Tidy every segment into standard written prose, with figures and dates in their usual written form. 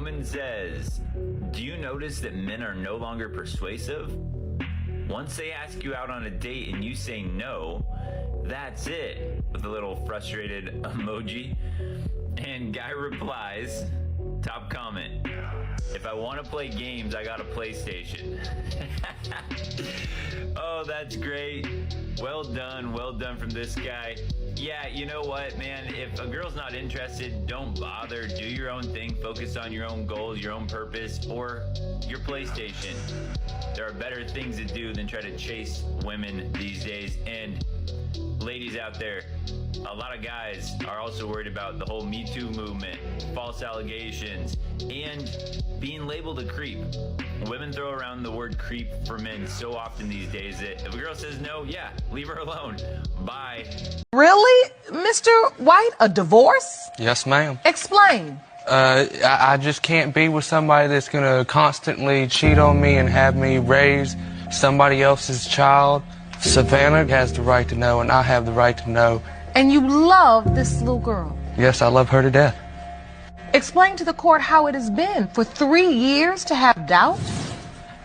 woman says, do you notice that men are no longer persuasive? Once they ask you out on a date and you say no, that's it, with a little frustrated emoji. And guy replies, top comment, if I want to play games, I got a PlayStation. Oh, that's great. Well done from this guy. Yeah, you know what, man? If a girl's not interested, don't bother. Do your own thing. Focus on your own goals, your own purpose, or your PlayStation. There are better things to do than try to chase women these days. And ladies out there, a lot of guys are also worried about the whole Me Too movement, false allegations, and being labeled a creep. Women throw around the word creep for men so often these days that if a girl says no, yeah, leave her alone. Bye. Really, Mr. White? A divorce? Yes, ma'am. Explain. I just can't be with somebody that's going to constantly cheat on me and have me raise somebody else's child. Savannah has the right to know, and I have the right to know. And you love this little girl? Yes, I love her to death. Explain to the court how it has been for 3 years to have doubt.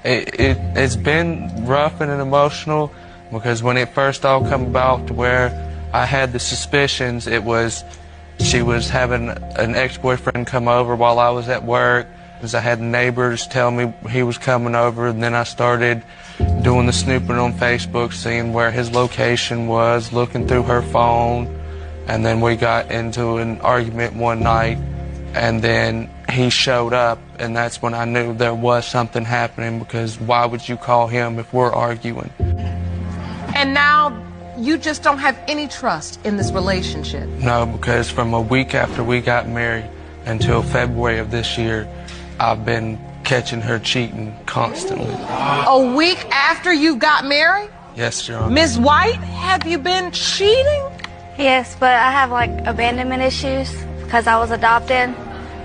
It's been rough and emotional because when it first all come about to where I had the suspicions, it was she was having an ex-boyfriend come over while I was at work. Because I had neighbors tell me he was coming over, and then I started doing the snooping on Facebook, seeing where his location was, looking through her phone, and then we got into an argument one night, and then he showed up, and that's when I knew there was something happening, because why would you call him if we're arguing? And now you just don't have any trust in this relationship? No, because from a week after we got married until February of this year, I've been catching her cheating constantly. A week after you got married? Yes, Your Honor. Ms. White, have you been cheating? Yes, but I have like abandonment issues because I was adopted.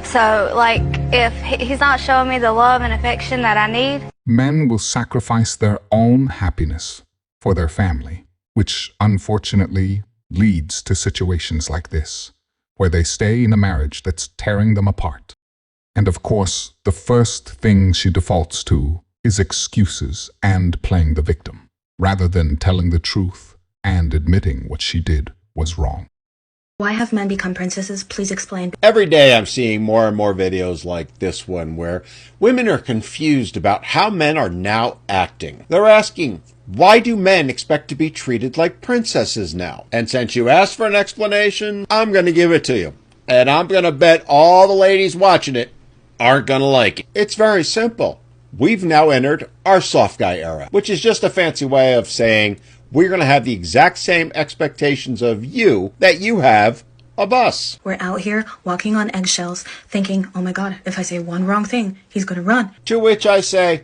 So like if he's not showing me the love and affection that I need. Men will sacrifice their own happiness for their family, which unfortunately leads to situations like this, where they stay in a marriage that's tearing them apart. And of course, the first thing she defaults to is excuses and playing the victim, rather than telling the truth and admitting what she did was wrong. Why have men become princesses? Please explain. Every day I'm seeing more and more videos like this one where women are confused about how men are now acting. They're asking, why do men expect to be treated like princesses now? And since you asked for an explanation, I'm going to give it to you. And I'm going to bet all the ladies watching it aren't going to like it. It's very simple. We've now entered our soft guy era, which is just a fancy way of saying we're going to have the exact same expectations of you that you have of us. We're out here walking on eggshells thinking, oh my God, if I say one wrong thing, he's going to run. To which I say,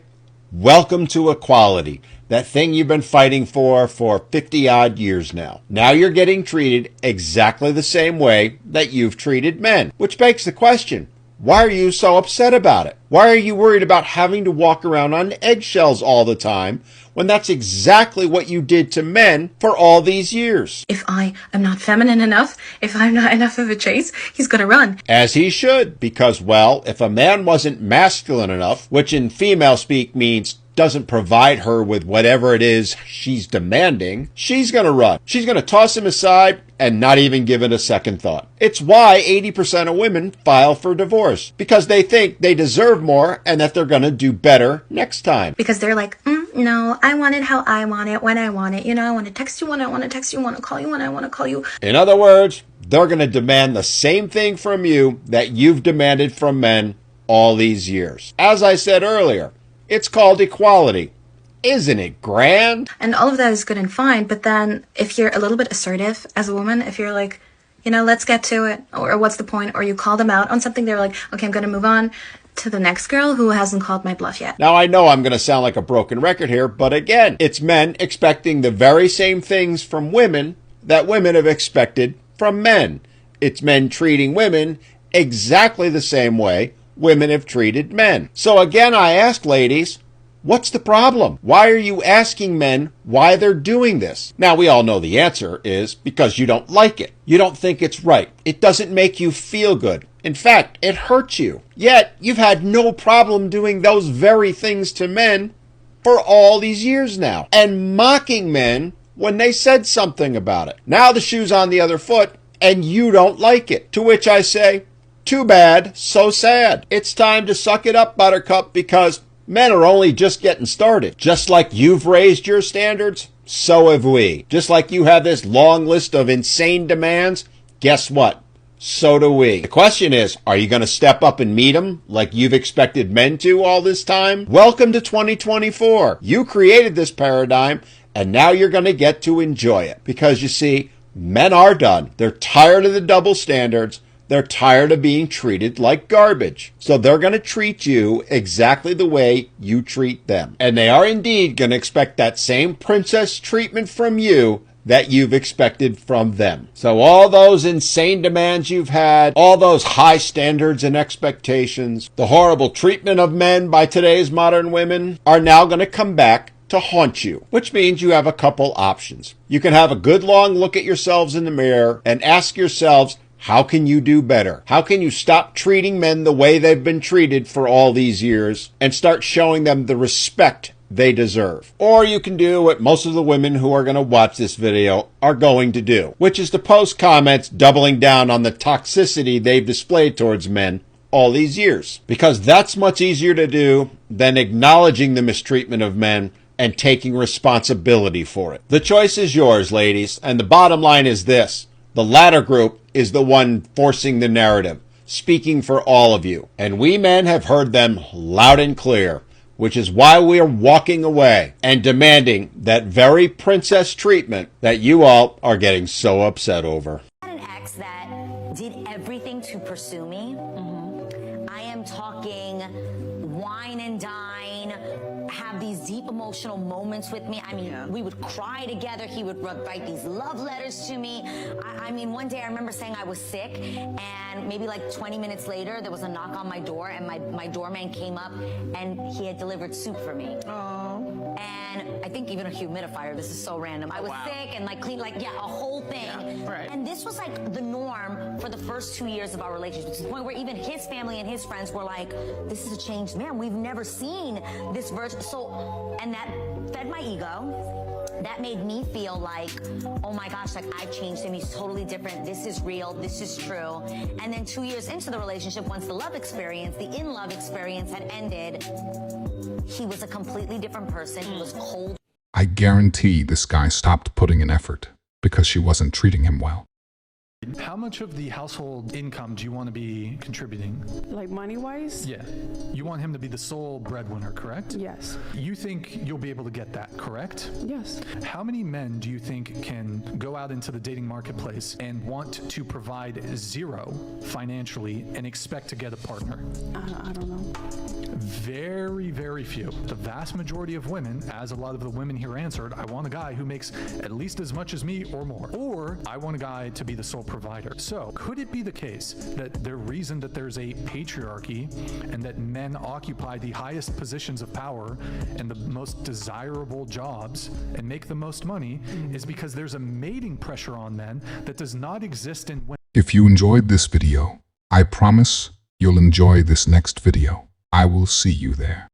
welcome to equality. That thing you've been fighting for 50-odd years now. Now you're getting treated exactly the same way that you've treated men. Which begs the question, why are you so upset about it? Why are you worried about having to walk around on eggshells all the time when that's exactly what you did to men for all these years? If I am not feminine enough, if I'm not enough of a chase, he's going to run. As he should, because, well, if a man wasn't masculine enough, which in female speak means doesn't provide her with whatever it is she's demanding, she's going to run. She's going to toss him aside and not even give it a second thought. It's why 80% of women file for divorce, because they think they deserve more and that they're going to do better next time. Because they're like, no, I want it how I want it, when I want it. You know, I want to text you when I want to text you, I want to call you when I want to call you. In other words, they're going to demand the same thing from you that you've demanded from men all these years. As I said earlier, it's called equality. Isn't it grand? And all of that is good and fine, but then if you're a little bit assertive as a woman, if you're like, you know, let's get to it, or what's the point, or you call them out on something, they're like, okay, I'm going to move on to the next girl who hasn't called my bluff yet. Now, I know I'm going to sound like a broken record here, but again, it's men expecting the very same things from women that women have expected from men. It's men treating women exactly the same way women have treated men. So again, I ask ladies, what's the problem? Why are you asking men why they're doing this? Now, we all know the answer is because you don't like it. You don't think it's right. It doesn't make you feel good. In fact, it hurts you. Yet, you've had no problem doing those very things to men for all these years now, and mocking men when they said something about it. Now the shoe's on the other foot, and you don't like it. To which I say, too bad, so sad. It's time to suck it up, Buttercup, because men are only just getting started. Just like you've raised your standards, so have we. Just like you have this long list of insane demands, guess what? So do we. The question is, are you going to step up and meet them like you've expected men to all this time? Welcome to 2024. You created this paradigm, and now you're going to get to enjoy it. Because you see, men are done. They're tired of the double standards. They're tired of being treated like garbage. So they're going to treat you exactly the way you treat them. And they are indeed going to expect that same princess treatment from you that you've expected from them. So all those insane demands you've had, all those high standards and expectations, the horrible treatment of men by today's modern women are now going to come back to haunt you, which means you have a couple options. You can have a good long look at yourselves in the mirror and ask yourselves, how can you do better? How can you stop treating men the way they've been treated for all these years and start showing them the respect they deserve? Or you can do what most of the women who are going to watch this video are going to do, which is to post comments doubling down on the toxicity they've displayed towards men all these years. Because that's much easier to do than acknowledging the mistreatment of men and taking responsibility for it. The choice is yours, ladies, and the bottom line is this. The latter group is the one forcing the narrative, speaking for all of you. And we men have heard them loud and clear, which is why we are walking away and demanding that very princess treatment that you all are getting so upset over. I had an ex that did everything to pursue me. I am talking wine and dine, have these deep emotional moments with me. I mean, we would cry together. He would write these love letters to me. I mean, one day I remember saying I was sick, and maybe like 20 minutes later, there was a knock on my door, and my doorman came up, and he had delivered soup for me. Oh. And I think even a humidifier. This is so random. I was sick and like clean, a whole thing. Yeah, right. And this was like the norm for the first 2 years of our relationship, to the point where even his family and his friends were like, this is a changed man. We've never seen this version. So, and that fed my ego. That made me feel like, oh my gosh, like I've changed him. He's totally different. This is real. This is true. And then 2 years into the relationship, once the love experience, the in-love experience had ended, he was a completely different person. He was cold. I guarantee this guy stopped putting in effort because she wasn't treating him well. How much of the household income do you want to be contributing? Like money-wise? Yeah. You want him to be the sole breadwinner, correct? Yes. You think you'll be able to get that, correct? Yes. How many men do you think can go out into the dating marketplace and want to provide zero financially and expect to get a partner? I don't know. Very, very few. The vast majority of women, as a lot of the women here answered, I want a guy who makes at least as much as me or more. Or I want a guy to be the sole provider. So could it be the case that the reason that there's a patriarchy and that men occupy the highest positions of power and the most desirable jobs and make the most money is because there's a mating pressure on men that does not exist in women? If you enjoyed this video, I promise you'll enjoy this next video. I will see you there.